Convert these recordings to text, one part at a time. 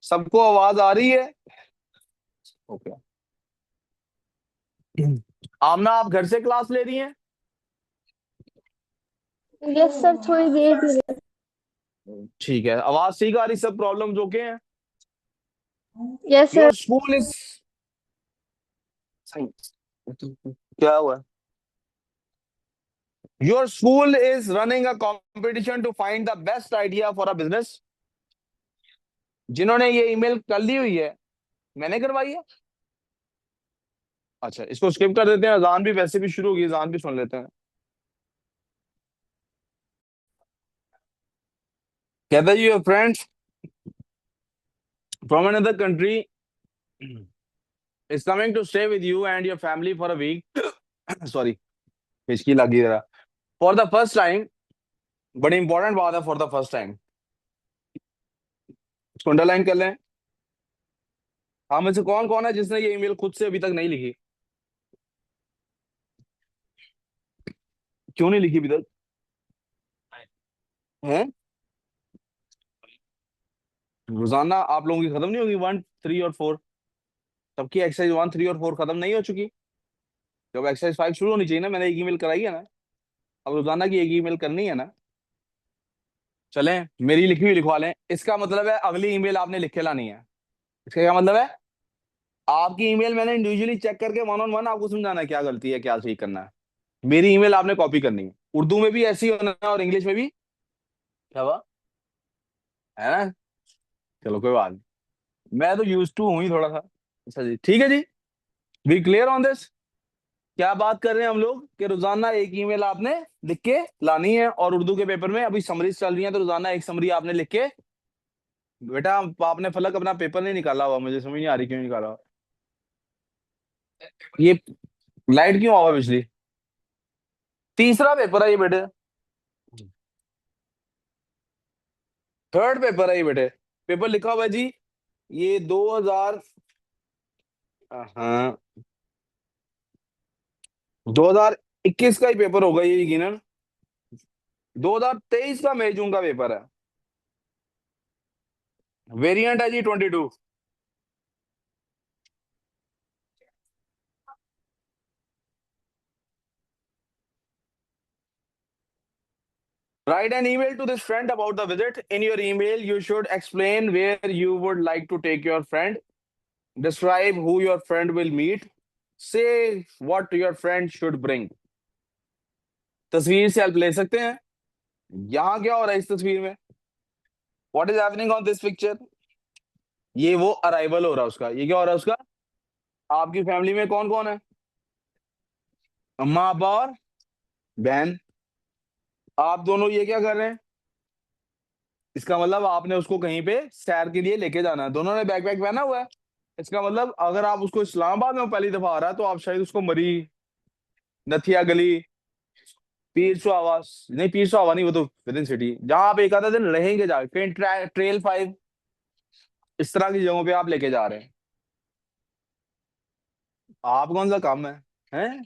सबको आवाज आ रही है? ओके। आमना, आप घर से क्लास ले रही हैं? यस सर, थोड़ी देर के लिए। ठीक है, आवाज ठीक आ रही, सब प्रॉब्लम ओके हैं? Yes sir. Your school is सही। क्या हुआ? Your school is running a competition to find the best idea for a business. जिन्होंने ये ईमेल कर ली हुई है, मैंने करवाई है। अच्छा, इसको स्किप कर देते हैं, अजान भी वैसे भी शुरू होगी, अजान भी सुन लेते हैं। कहता है your friends from another country is coming to stay with you and your family for a week. Sorry, हिचकी लगी जरा। For the first time, बड़ी इंपॉर्टेंट बात है, फॉर द फर्स्ट टाइम। इसको अंडरलाइन कर लें। हम में से कौन कौन है जिसने ये ईमेल खुद से अभी तक नहीं लिखी? क्यों नहीं लिखी अभी तक? हैं? रोजाना आप लोगों की खत्म नहीं होगी 1, 3 और 4? सबकी एक्सरसाइज 1, 3 और 4 खत्म नहीं हो चुकी? जब एक्सरसाइज 5 शुरू होनी चाहिए ना, मैंने एक ईमेल कराई है ना। अब रोजाना की एक ईमेल करनी है ना। चलें, मेरी लिखी हुई लिखवा लें, इसका मतलब है अगली ईमेल आपने लिख के लानी है। इसका क्या मतलब है? आपकी ईमेल मैंने इंडिविजुअली चेक करके 1 on 1 आपको समझाना है क्या गलती है, क्या सही करना है। मेरी ईमेल आपने कॉपी करनी है, उर्दू में भी ऐसी होना है और इंग्लिश में भी। क्या हुआ? है ना? चलो कोई बात नहीं, मैं तो यूज टू हूँ ही थोड़ा सा। अच्छा जी, ठीक है जी। We clear on this? क्या बात कर रहे हैं हम लोग कि रोजाना एक ईमेल आपने लिख के लानी है, और उर्दू के पेपर में अभी समरीज चल रही है, तो रोजाना एक समरी आपने लिख के। बेटा, आपने फलक अपना पेपर नहीं निकाला हुआ, मुझे समझ नहीं आ रही क्यों निकाला हुआ। ये लाइट क्यों आवा बिजली? तीसरा पेपर है ये बेटे, थर्ड पेपर है ये बेटे। पेपर लिखा हुआ है जी, ये 2000, हाँ, 2021 का ही पेपर होगा ये यकीनन। 2023 का मई जून का पेपर है। वेरिएंट है जी 22। Write an email to this friend about the visit. In your email, you should explain where you would like to take your friend. Describe who your friend will meet. Say what your friend should bring. तस्वीर से help ले सकते हैं। यहाँ क्या हो रहा है इस तस्वीर में? What is happening on this picture? ये वो अराइवल हो रहा है उसका। ये क्या हो रहा है उसका? आपकी फैमिली में कौन कौन है? अम्मा, अब्बा और बहन। आप दोनों ये क्या कर रहे हैं? इसका मतलब आपने उसको कहीं पे सैर के लिए लेके जाना है, दोनों ने बैकपैक पहना हुआ है। इसका मतलब अगर आप उसको इस्लामाबाद में पहली दफा आ रहा है, तो आप शायद उसको मरी, नथिया गली, पीर सुहावा, नहीं पीर सुहावा नहीं, वो तो विद इन सिटी, जहां आप एक आधा दिन रहेंगे जाके कहीं ट्रेल 5, इस तरह की जगहों पे आप लेके जा रहे हैं। आप कौन सा काम है? हैं?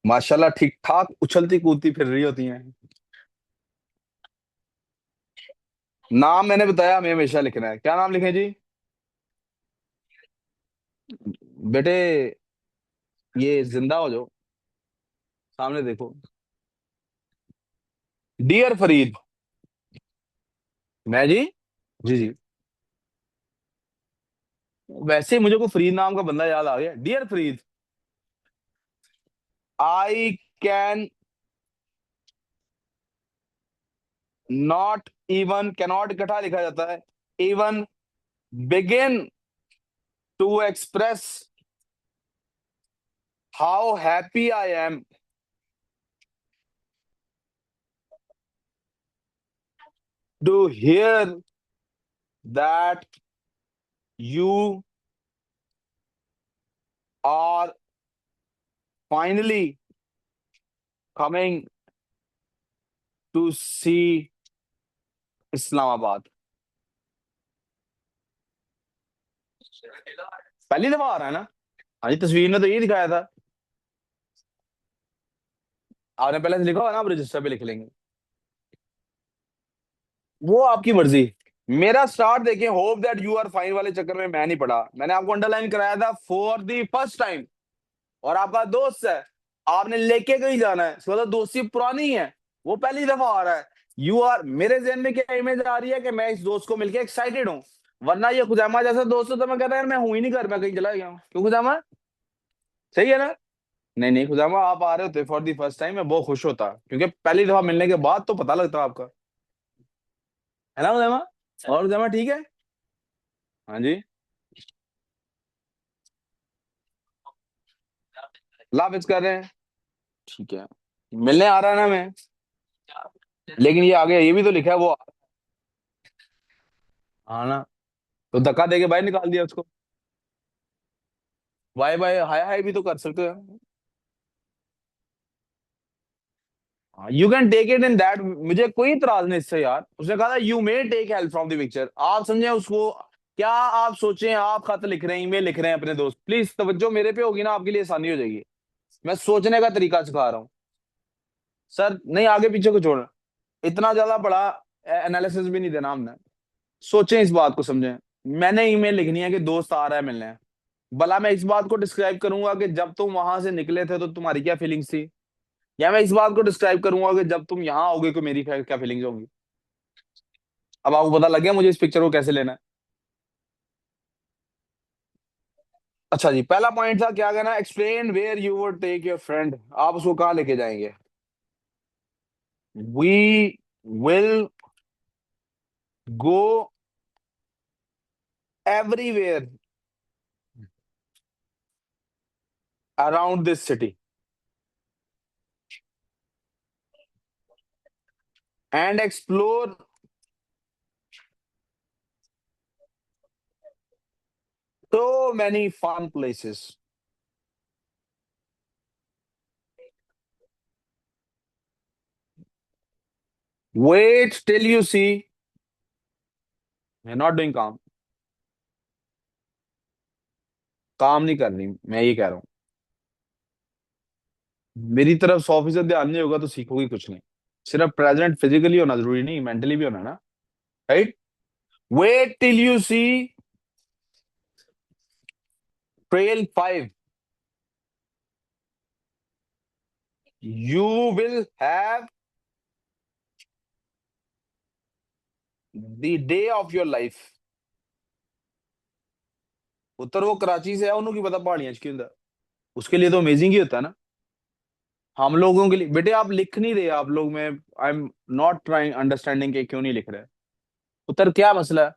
माशाल्लाह ठीक ठाक उछलती कूदती फिर रही होती हैं। नाम मैंने बताया, हमें हमेशा लिखना है। क्या नाम लिखें जी? बेटे, ये जिंदा हो जाओ, सामने देखो। डियर फरीद। मैं जी? जी जी। वैसे ही मुझे को फरीद नाम का बंदा याद आ गया। Dear Farid, I can not even, cannot इकट्ठा लिखा जाता है, even begin to express how happy I am to hear that you are finally coming to see Islamabad. पहली दफा आ रहा है ना? हाँ जी, तस्वीर में तो ये दिखाया था। आपने पहले से लिखा हुआ ना, आप रजिस्टर पे लिख लेंगे। वो आपकी मर्जी। मेरा स्टार्ट देखिए, hope that you are fine वाले चक्कर में मैं नहीं पड़ा। मैंने आपको अंडरलाइन कराया था फॉर द फर्स्ट टाइम, और आपका दोस्त है, आपने लेके कहीं जाना है, इसका मतलब दोस्ती पुरानी है, वो पहली दफा आ रहा है। यू आर, मेरे जहन में क्या इमेज आ रही है कि मैं इस दोस्त को मिलके एक्साइटेड हूँ। वरना ये खुजामा जैसा दोस्त हो तो मैं कहता यार मैं हूं ही नहीं घर, मैं कहीं चला गया हूँ। क्यों खुजामा, सही है ना? नहीं नहीं खुजामा, आप आ रहे होते फॉर दी फर्स्ट टाइम, मैं बहुत खुश होता, क्योंकि पहली दफा मिलने के बाद तो पता लगता आपका, है ना खुजामा? और खुजामा ठीक है? हाँ जी। लाफिज कर रहे हैं, ठीक है। मिलने आ रहा है ना मैं, लेकिन ये आगे ये भी तो लिखा है वो, हाँ ना, तो धक्का देके बाहर निकाल दिया उसको। बाय बाय हाय हाय भी तो कर सकते हो। You can take it in that, मुझे कोई इतराज नहीं इससे यार। उसने कहा था you may take help from the picture, आप समझे उसको? क्या आप सोचें, आप खत लिख रहे हैं, ईमेल लिख रहे हैं अपने दोस्त, प्लीज तवज्जो मेरे पे होगी ना, आपके लिए आसानी हो जाएगी। मैं सोचने का तरीका सिखा रहा हूँ सर, नहीं आगे पीछे को छोड़ना, इतना ज्यादा बड़ा एनालिसिस भी नहीं देना हमने। सोचें, इस बात को समझें। मैंने ईमेल लिखनी है कि दोस्त आ रहा है मिलने, भला मैं इस बात को डिस्क्राइब करूंगा कि जब तुम वहां से निकले थे तो तुम्हारी क्या फीलिंग्स थी, या मैं इस बात को डिस्क्राइब करूंगा कि जब तुम यहाँ आओगे तो मेरी क्या फीलिंग्स होंगी? अब आपको पता लग गया मुझे इस पिक्चर को कैसे लेना है। अच्छा जी, पहला पॉइंट था क्या कहना, explain where you would take your friend, आप उसको कहाँ लेके जाएंगे? We will go everywhere around this city and explore so many fun places. Wait till you see. मैं नॉट डूइंग काम, काम नहीं कर रही, मैं ये कह रहा हूँ। मेरी तरफ 100% ध्यान नहीं होगा तो सीखोगी कुछ नहीं। सिर्फ प्रेजेंट फिजिकली होना जरूरी नहीं, मेंटली भी होना ना, right? Wait till you see trail 5, you will have the day of your life. उत्तर वो कराची से है, उन्होंने की पता पहाड़ियां के अंदर, उसके लिए तो अमेजिंग ही होता है ना। हम लोगों के लिए बेटे आप लिख नहीं रहे, आप लोग में I am not trying understanding के क्यों नहीं लिख रहे। उत्तर क्या मसला है?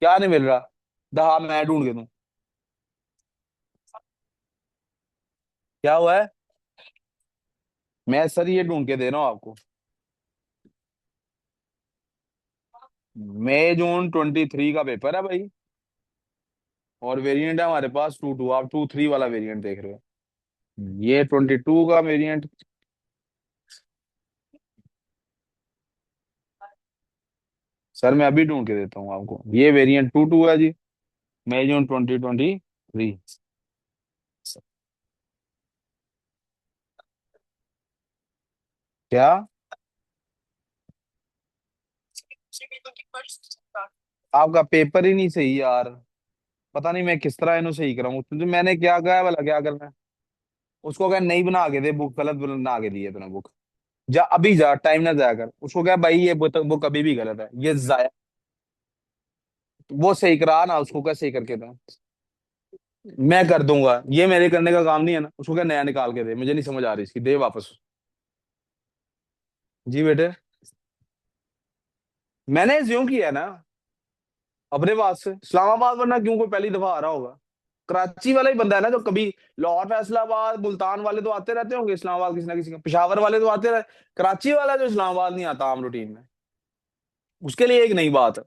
क्या नहीं मिल रहा? दहा मैं ढूंढ के दूं? क्या हुआ है? मैं सर ये ढूंढ के दे रहा हूँ आपको। मई जून 23 का पेपर है भाई, और वेरिएंट है हमारे पास 22, आप 23 वाला वेरिएंट देख रहे हो, ये 22 का वेरिएंट। सर मैं अभी ढूंढ के देता हूँ आपको, ये वेरिएंट 22 है जी, मई जून 2023। क्या? आपका पेपर ही नहीं सही यार, पता नहीं मैं किस तरह इन्हें सही कराऊं, तो मैंने क्या कहा है भला, क्या करना है? उसको क्या नहीं बना के दे बुक, गलत बना के दी है तूने बुक। जा अभी जा, टाइम ना जाया कर, उसको क्या भाई ये बुक अभी भी गलत है, ये जाया, वो सही करा ना, उसको क्या सही करके दो। मैं कर दूंगा, ये मेरे करने का काम नहीं है ना, उसको क्या नया निकाल के दे, मुझे नहीं समझ आ रही इसकी, दे वापस। जी बेटे, मैंने ज्यूम किया है ना अपने बात से, इस्लामाबाद वरना क्यों कोई पहली दफा आ रहा होगा? कराची वाला ही बंदा है ना जो कभी, लाहौर फैसलाबाद मुल्तान वाले तो आते रहते होंगे इस्लामाबाद, किसी ना किसी का, पेशावर वाले तो आते रहे, कराची वाला जो इस्लामाबाद नहीं आता आम रूटीन में, उसके लिए एक नई बात है,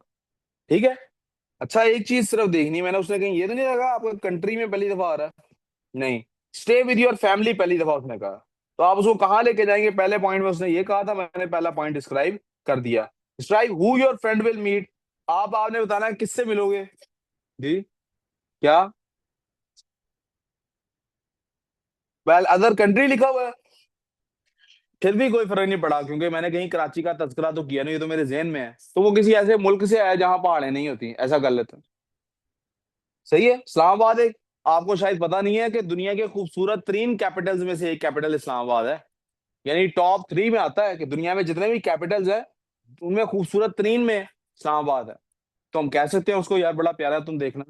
ठीक है? अच्छा एक चीज सिर्फ देखनी मैंने, उसने कहीं ये तो नहीं लगा आपका कंट्री में पहली दफा आ रहा है? नहीं, स्टे विद योर फैमिली पहली दफा उसने कहा, तो आप उसको कहाँ लेके जाएंगे? पहले पॉइंट में उसने ये कहा था, मैंने पहला पॉइंट डिस्क्राइब कर दिया। Describe who your friend will meet, आपने बताना है किससे मिलोगे। जी, क्या? वेल अदर कंट्री लिखा हुआ है, फिर भी कोई फर्क नहीं पड़ा, क्योंकि मैंने कहीं कराची का तस्करा तो किया नहीं, ये तो मेरे जहन में है। तो वो किसी ऐसे मुल्क से आया जहां पहाड़ें नहीं होती, ऐसा कर लेते हैं। सही है। इस्लामाबाद एक, आपको शायद पता नहीं है कि दुनिया के खूबसूरत तरीन कैपिटल्स में से एक कैपिटल इस्लामाबाद है। यानी टॉप 3 में आता है कि दुनिया में जितने भी कैपिटल्स हैं उनमें खूबसूरत तरीन में इस्लामाबाद है। तो हम कह सकते हैं उसको, यार बड़ा प्यारा है, तुम देखना।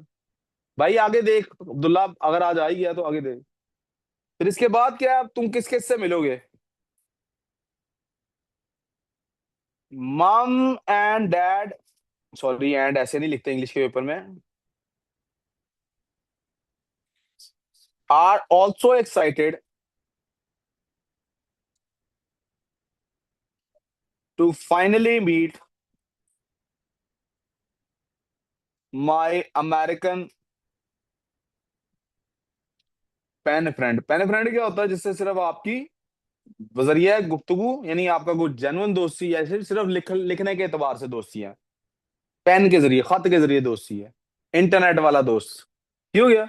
भाई आगे देख अब्दुल्ला, अगर आज आ ही गया तो आगे देख। फिर इसके बाद क्या है, तुम किस किस से मिलोगे? मम एंड डैड, सॉरी एंड ऐसे नहीं लिखते इंग्लिश के पेपर में, are also excited to finally meet my American pen friend. Pen friend क्या होता है? जिससे सिर्फ आपकी बजरिया गुफ्तगू, यानी आपका कोई जेन्युइन दोस्ती, या सिर्फ लिखने के एतबार से दोस्ती है, पेन के जरिए, खत के जरिए दोस्ती है, इंटरनेट वाला दोस्त। क्यों गया?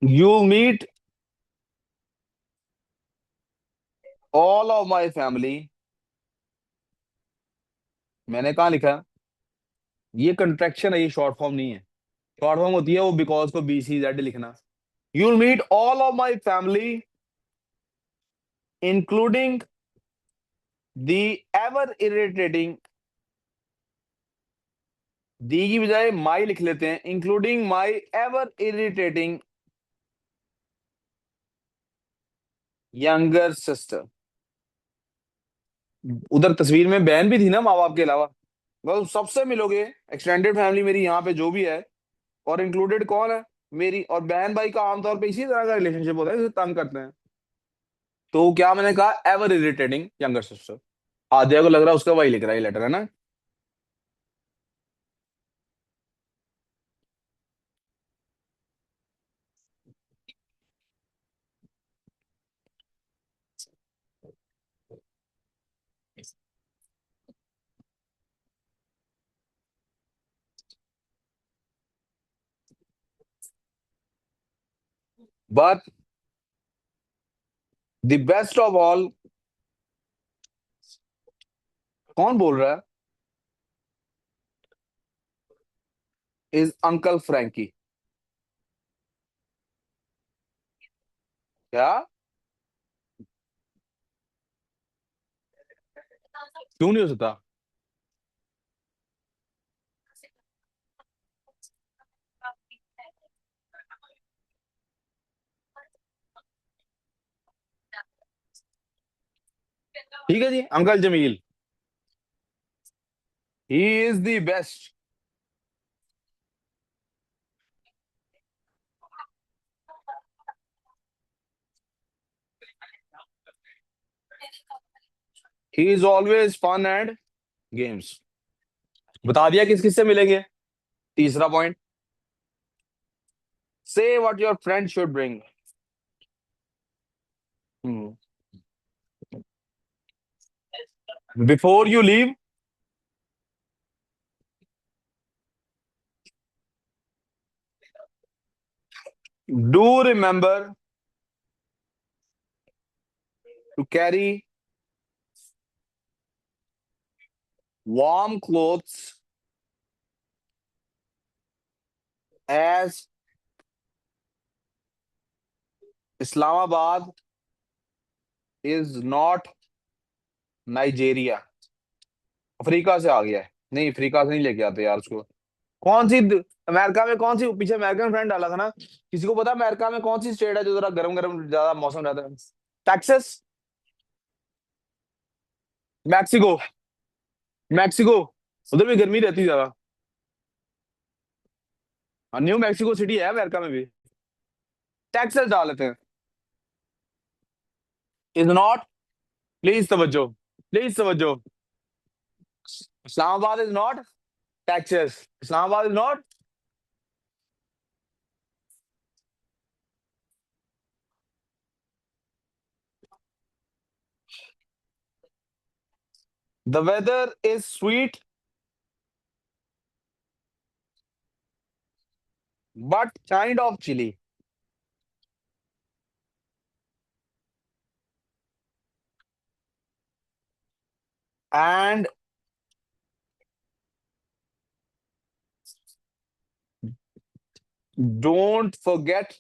You meet all of my family. मैंने कहा लिखा है? ये कंट्रैक्शन है, ये शॉर्ट फॉर्म नहीं है। शॉर्ट फॉर्म होती है वो बिकॉज को BCZ लिखना। You meet all of my family including the ever irritating, the की बजाय माई लिख लेते हैं, including my ever irritating younger sister. उधर तस्वीर में बहन भी थी ना, माँ बाप के अलावा। बस सबसे मिलोगे, एक्सटेंडेड फैमिली मेरी यहाँ पे जो भी है, और इंक्लूडेड कौन है? मेरी और बहन भाई का आमतौर पे इसी तरह का रिलेशनशिप होता है, जिसे तंग करते हैं। तो क्या मैंने कहा? Ever irritating younger sister. Aadya को लग रहा है उसका वही लिख रहा है लेटर, है ना? But the best of all, कौन बोल रहा है? Is uncle Frankie. क्या? क्यों नहीं हो सकता? ठीक है जी, uncle Jamil, he is the best. He is always fun and games. बता दिया किस किस से मिलेंगे। तीसरा point, say what your friend should bring. Before you leave, do remember to carry warm clothes as Islamabad is not Nigeria। Africa से आ गया है। नहीं, अफ्रीका से नहीं लेके आते यार उसको। कौन सी अमेरिका में कौन सी, पीछे अमेरिकन फ्रेंड डाला था ना, किसी को पता अमेरिका में कौन सी स्टेट है जो जरा गर्म गर्म ज्यादा मौसम रहता है? टेक्सास। मैक्सिको। मैक्सिको, उधर भी गर्मी रहती है ज्यादा। हाँ, न्यू मैक्सिको सिटी है अमेरिका में भी। टेक्सास डाल लेते हैं। इज नॉट, प्लीज तवज्जो, प्लीज तवज्जो। Islamabad is not Texas. Islamabad is not. The weather is sweet but kind of chilly. and don't forget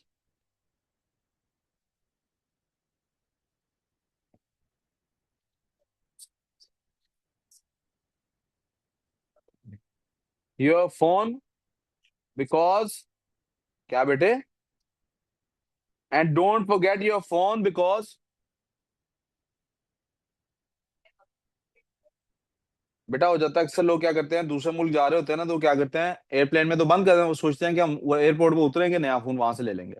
your phone because, क्या बेटे? And don't forget your phone because, बेटा हो जाता है अक्सर लोग क्या करते हैं, दूसरे मुल्क जा रहे होते हैं ना, तो क्या करते हैं, एयरप्लेन में तो बंद कर दें, वो सोचते हैं कि हम वो एयरपोर्ट पे उतरेंगे, नया फोन वहां से ले लेंगे।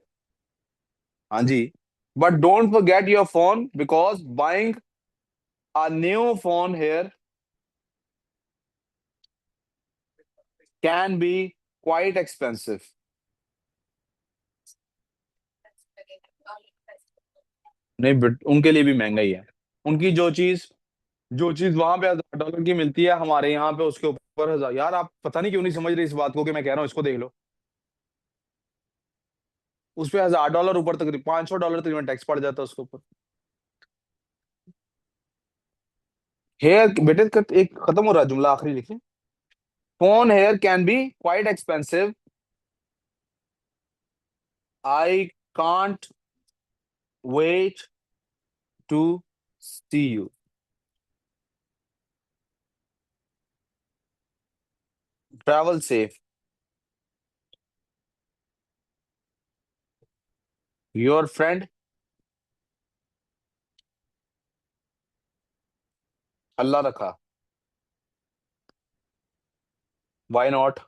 हाँ जी। But don't forget your phone because buying a new phone here can be quite expensive. नहीं बट उनके लिए भी महंगा ही है। उनकी जो चीज वहां पे $1000 की मिलती है, हमारे यहाँ पे उसके ऊपर 1000। यार आप पता नहीं क्यों नहीं समझ रहे इस बात को कि मैं कह रहा हूँ, इसको देख लो, उस पे $1000 ऊपर, तकरीबन $500 तकरीबन टैक्स पड़ जाता है उसके ऊपर। हेयर बेटे एक खत्म हो रहा है जुमला, आखिरी लिखिए। Phone here can be quite expensive, I can't wait to see you. Travel safe. Your friend, Allah रखा। Why not?